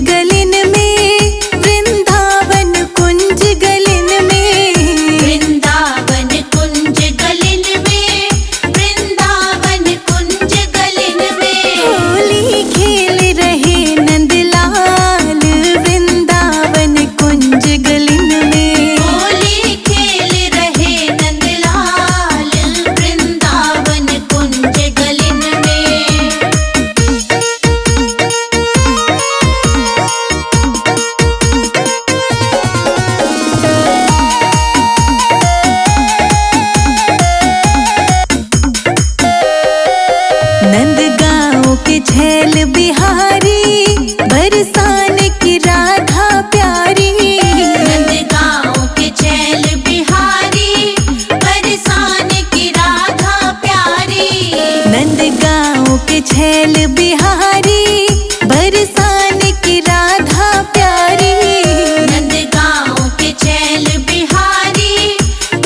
गलिन में, वृंदावन कुंज गलिन में, वृंदावन कुंज गलिन में, वृंदावन कुंज गलिन में। होली खेल रहे नंदलाल, वृंदावन कुंज गलिन में, होली खेल रहे नंदलाल, वृंदावन कुंज गलिन में। नंदगांव के झैल बिहारी, बरसाने की राधा प्यारी, नंदगांव के छैल बिहारी, बरसाने की राधा प्यारी। नंदगांव के झैल बिहारी, बरसाने की राधा प्यारी, नंदगांव के छैल बिहारी,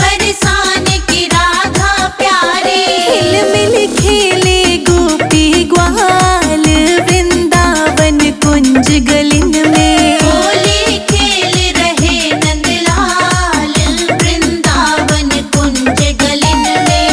बरसाने की राधा प्यारी। हिल मिल खेले गोपी ग्वाल, वृंदावन कुंज गलिन में, होली खेल रहे नंदलाल, वृंदावन कुंज गलिन में।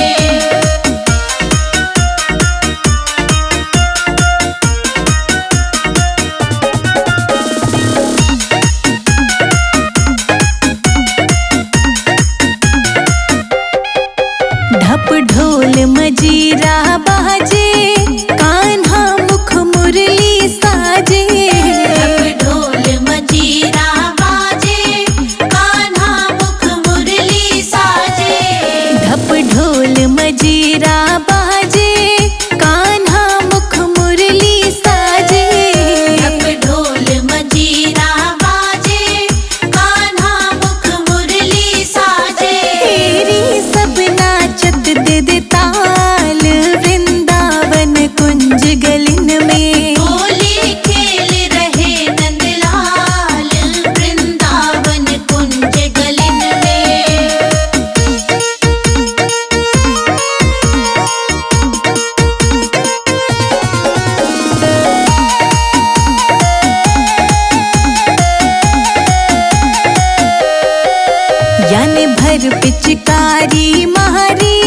ढप ढोल मजीरा बाजे, कान्हा मुख मुरली साजे, ढप ढोल मजीरा बाजे, कान्हा मुख मुरली साजे। ढप ढोल मजीरा बाजे, कान्हा मुख मुरली साजे, ढप ढोल मजीरा बाजे, कान्हा मुख मुरली साजे। तेरी सब नाचत दे दे ताल, वृंदावन कुंज गलिन में, होली खेल रहे नंदलाल, वृंदावन कुंज गलिन में। याने भर पिचकारी मारी,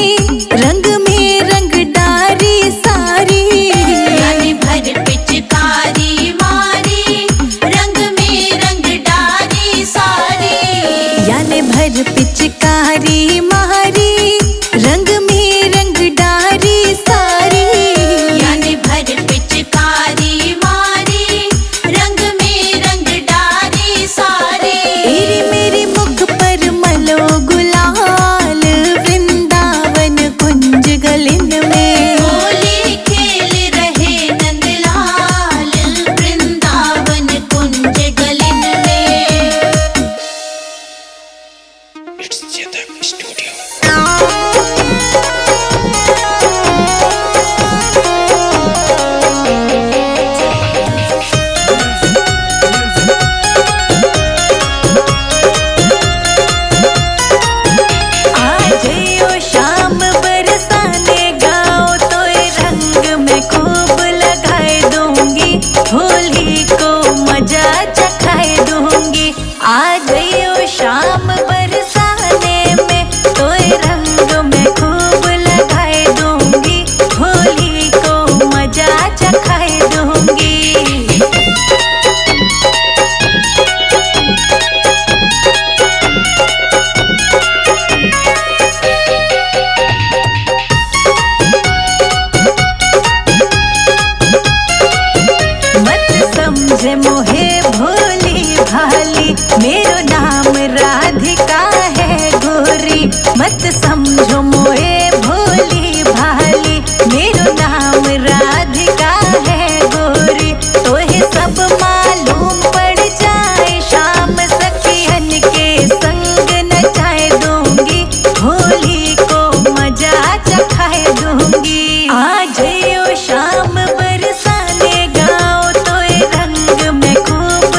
रंग में रंग डारी सारी, यानी भर पिचकारी मारी, रंग में रंग डारी सारी। याने भर पिचकारी मारी, रंग में रंग डारी सारी, यानी भर पिचकारी मारी, रंग में रंग डारी सारी। तेरी मेरे मुख पर मलो गुलाल, वृंदावन कुंज गलिन में, होली खेल रहे नंदलाल, वृंदावन कुंज गलिन में। It's Chetak Studio. आज यो शाम बरसाने गाओ, तो रंग में खूब लगाए दूंगी, होली को मजा चखाए दूंगी। आज यो शाम बरसाने में, तो रंग में खूब लगाए दूंगी, होली को मजा चखाए दूंगी। मत समझे मोहे भोली भाली, मेरो नाम राधिका है गोरी। मत समझो मोहे भोली भाली, मेरो नाम राधिका है गोरी। तोहे सब मालूम पड़ जाए, शाम सखियन के संग नचाए दूंगी, होली को मजा चखाए दूंगी। आज यो शाम बरसाने गाओ, तो रंग में खूब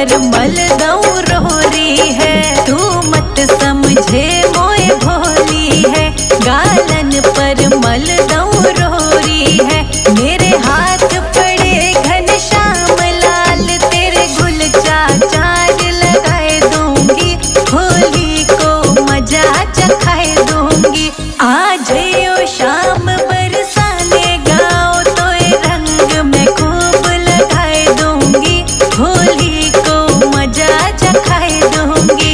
पर मल दऊं रोरी है, तू मत समझे मोए भोली है। गालन पर मल दऊं रोरी है, मेरे हाथ पड़े घनश्याम लाल, तेरे गुल चाचार लगाए दूंगी, होली को मजा चखाए दूंगी। आज यो शाम बरसाने गाँव, तो रंग में खूब लगाए दूंगी, होली को मजा चखाए दूंगी।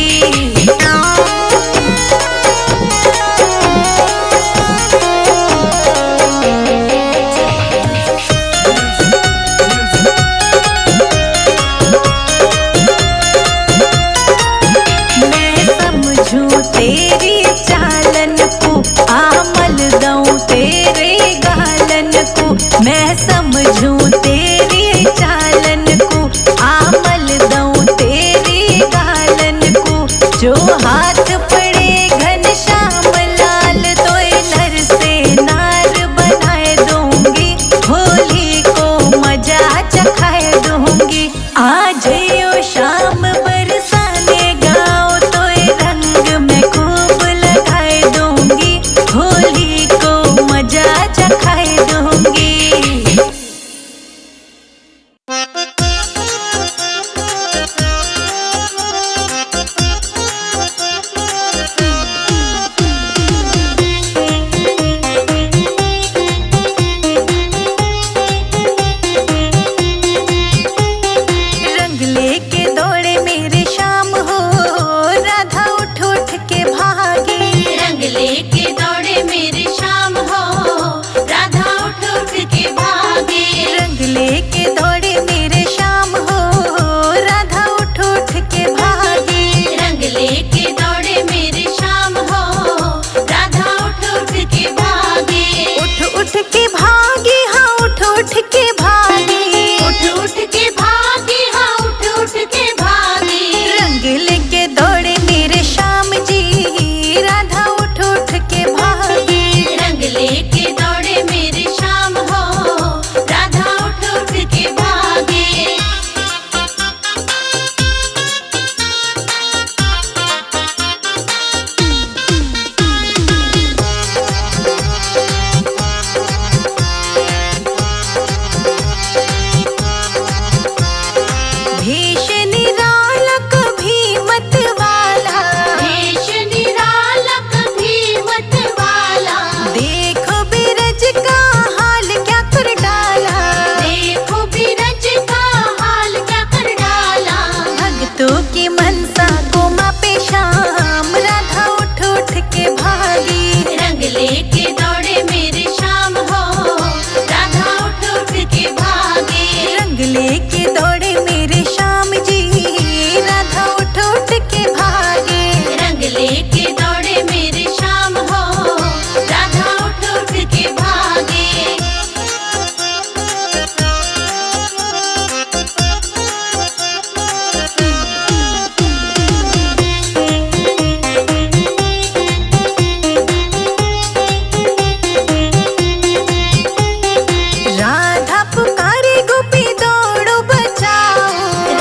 मैं समझूं तेरी चालन को, आमल दऊं तेरे गालन को। मैं समझूं तेरी चालन को, आमल दऊं तेरी गालन को। जो हाथ पड़े घनश्याम लाल, तो नर से नार बनाए दूंगी, होली को मजा चखाए दूंगी। आज यो शाम बरसाने गाँव, तो रंग में खूब लगाए दूंगी, होली को मजा चखाए दूंगी। रंग लेके दौड़े मेरे शाम हो, राधा उठ उठ के भागी। रंग लेके दौड़े मेरे शाम हो, राधा उठ उठ के भागे। रंग लेके दौड़े मेरे शाम हो, राधा उठ उठ के भागी। रंग लेके दौड़े मेरे शाम हो, राधा उठ उठ के भागे। उठ उठ के भागी, हाँ उठ उठ के भागी। उठ उठ के भागे, हाँ उठ उठ के भागे। रंग लेके दौड़े मेरे श्याम जी, राधा उठ उठ के भागी। रंग लेके दौड़े मेरे शाम हो, राधा उठ उठ के भागे। भेष निराला कभी मत वाला, भेष निराला कभी मत वाला। देखो बिरज का हाल क्या कर डाला। देखो बिरज का हाल क्या कर डाला। भक्तों की मनसा को मापे श्याम, राधा उठ उठ के भागी। रंग लेके दौड़े मेरे शाम हो, राधा उठ उठ के भागे। रंग लेके दौड़े मेरे श्याम जी, राधा उठ उठ के भागे। रंग लेके दौड़े मेरे शाम हो, राधा उठ उठ के भागे। राधा पुकारे गोपी दौड़ो बचाओ।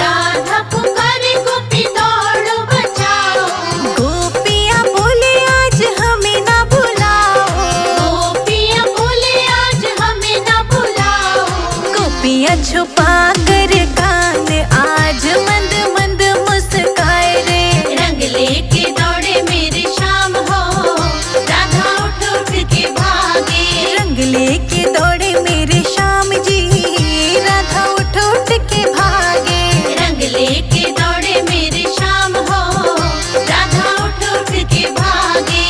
राधा पुकारे गोपी दौड़ो बचाओ। गोपियाँ बोले आज हमें ना बुलाओ। गोपियाँ बोले आज हमें ना बुलाओ। गोपियाँ छुपा कर कान आज मंद मंद मुस्काए रे। रंग लेके दौड़े मेरे शाम हो, राधा उठ उठ के भागे। रंग लेके दौड़े मेरे श्याम जी, राधा उठ उठ के भागे। रंग लेके दौड़े मेरे शाम हो, राधा उठ उठ के भागे।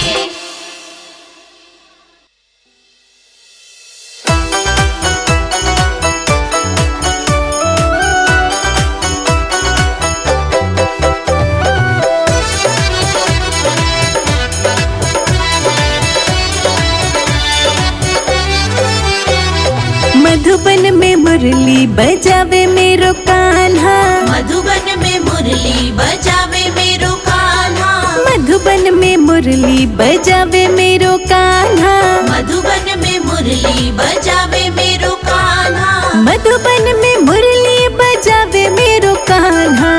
मधुबन में मुरली बजावे मेरो कान्हा। मधुबन में मुरली बजावे मेरो कान्हा। मधुबन में मुरली बजावे मेरो कान्हा। मधुबन में मुरली बजावे मेरो कान्हा। मधुबन में मुरली बजावे मेरो कान्हा।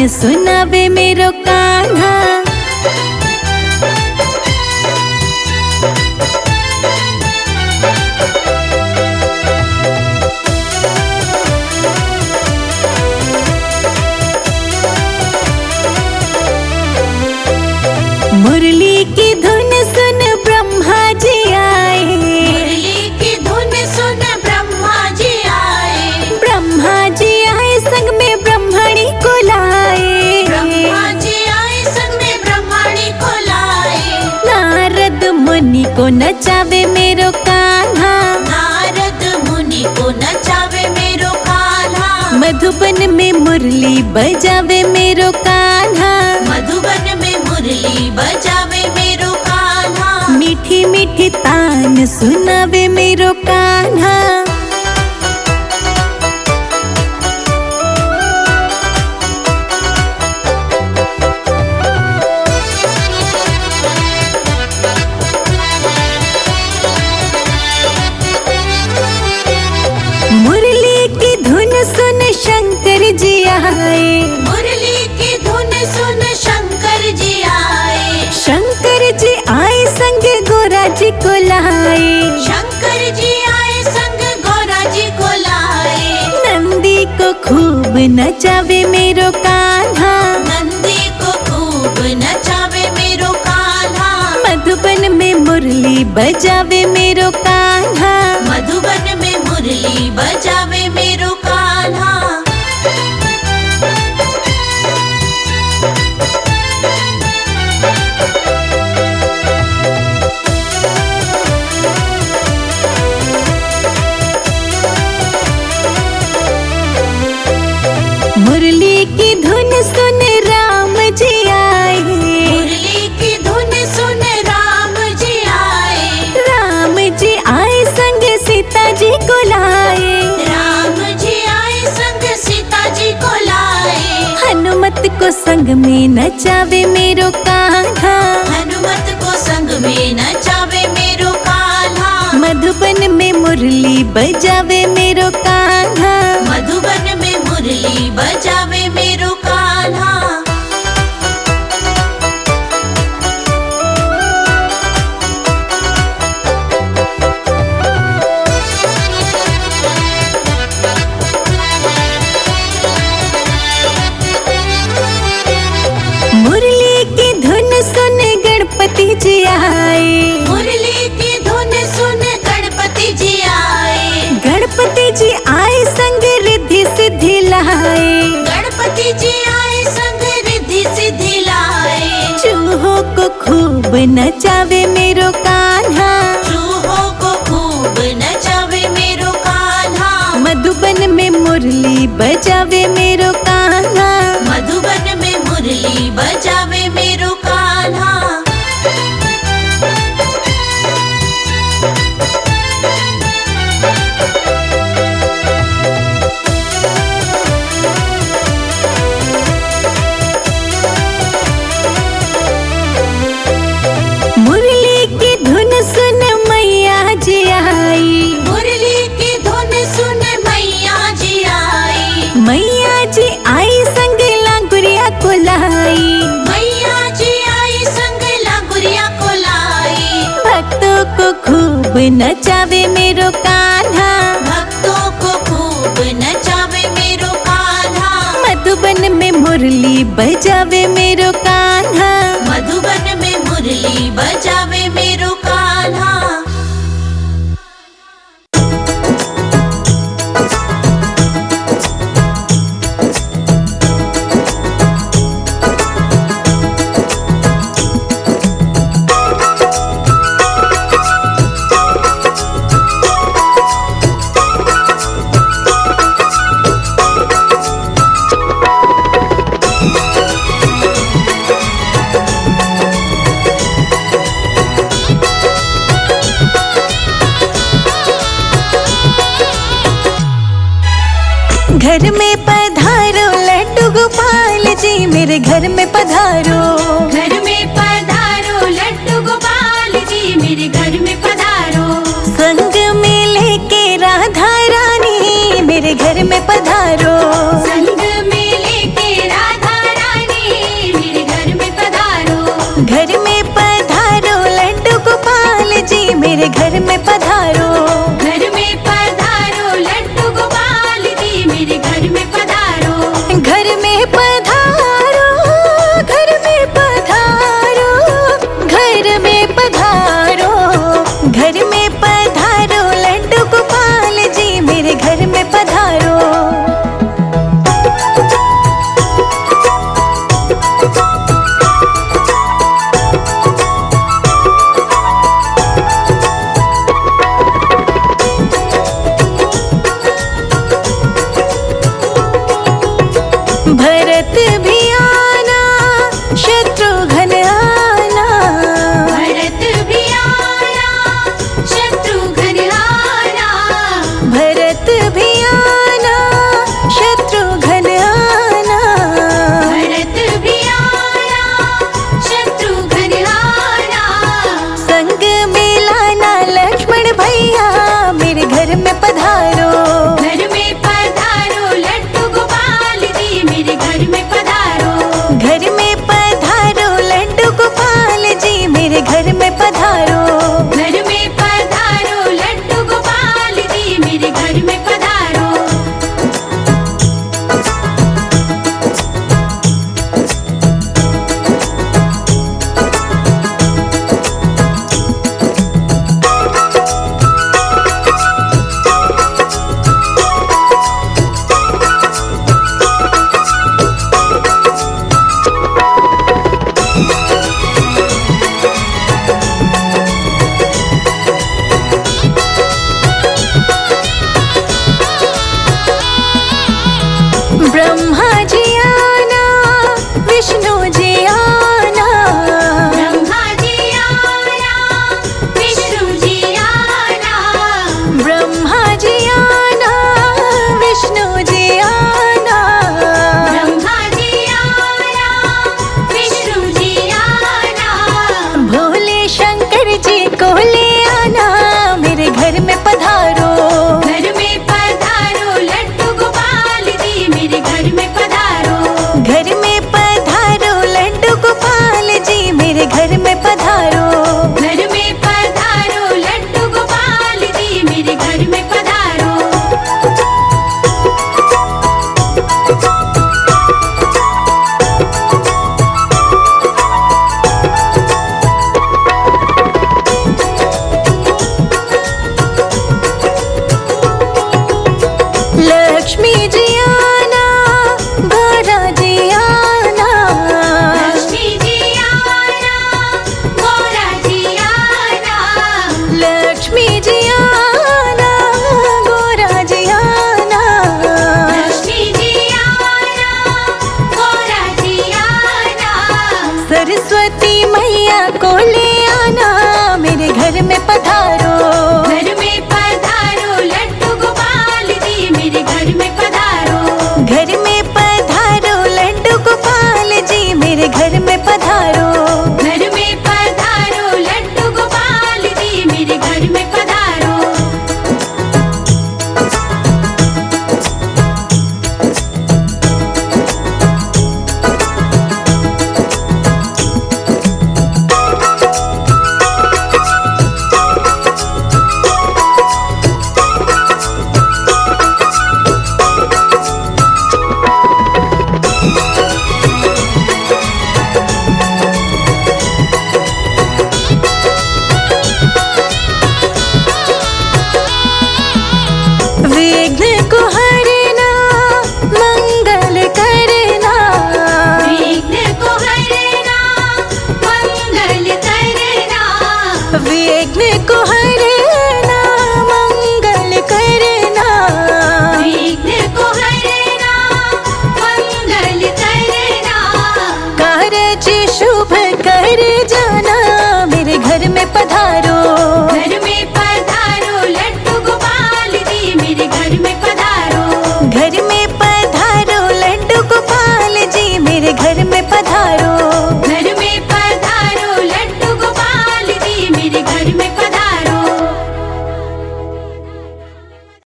सुनावे मेरो कान्हा। मुरली की धुन सुन ब्रह्मा जी आए। मुरली की धुन सुन ब्रह्मा जी आए। ब्रह्मा जी आए संग में ब्रह्मणी को लाए। ब्रह्मा जी आए संग में ब्रह्मणी को लाए। नारद मुनि को नचावे मेरो कान्हा। नारद मुनि को नचावे मेरो कान्हा। मधुबन में मुरली बजावे मेरो कान्हा। मधुबन में मुरली बजावे मेरो कान्हा। मीठी मीठी तान सुनावे मेरो कान्हा। मुरली की धुन सुन शंकर जी आए। मुरली की धुन सुन शंकर जी आए। शंकर जी आए संग गोरा जी को लाए। शंकर जी आए संग गौरा जी को लाए। नंदी को खूब नचावे मेरो कान्हा। नंदी को खूब नचावे मेरो कान्हा। मधुबन में मुरली बजावे मेरो कान्हा। मधुबन में मुरली बजावे मेरो कान्हा। मुरली की धुन सुन राम जी आए। मुरली की धुन सुन राम जी आए। राम जी आए संग सीता जी को लाए। राम जी आए संग सीता जी को लाए। हनुमत को संग में नचावे मेरो कान्हा। हनुमत को संग में नचावे मेरो कान्हा। मधुबन में मुरली बजावे मेरो कान्हा। मधुबन में मुरली बजावे मेरो कान्हा। मुरली की धुन सुन गणपति जी आए। मुरली की धुन सुन गणपति जी आए। गणपति जी आए संग रिद्धि सिद्धि लाए। गणपति जी आए संग रिद्धि सिद्धि लाए। चूहों को खूब नचावे मेरो कान्हा। चूहों को खूब नचावे मेरो कान्हा। मधुबन में मुरली बजावे मेरो कान्हा। मधुबन में मुरली बजावे मेरो कान्हा। मुरली की धुन सुन मैया जी आई। मुरली की धुन सुन मैया जी आई। मैया जी आई संग लांगुरिया को लाई। मैया जी आई संग लांगुरिया को लाई। भक्तों को खूब नचावे मेरो कान्हा। भक्तों को खूब नचावे मेरो कान्हा। मधुबन में मुरली बजावे मेरो कान्हा। मधुबन में मुरली बजावे मेरो कान्हा। घर में पधारो लड्डू गोपाल जी मेरे घर में पधारो।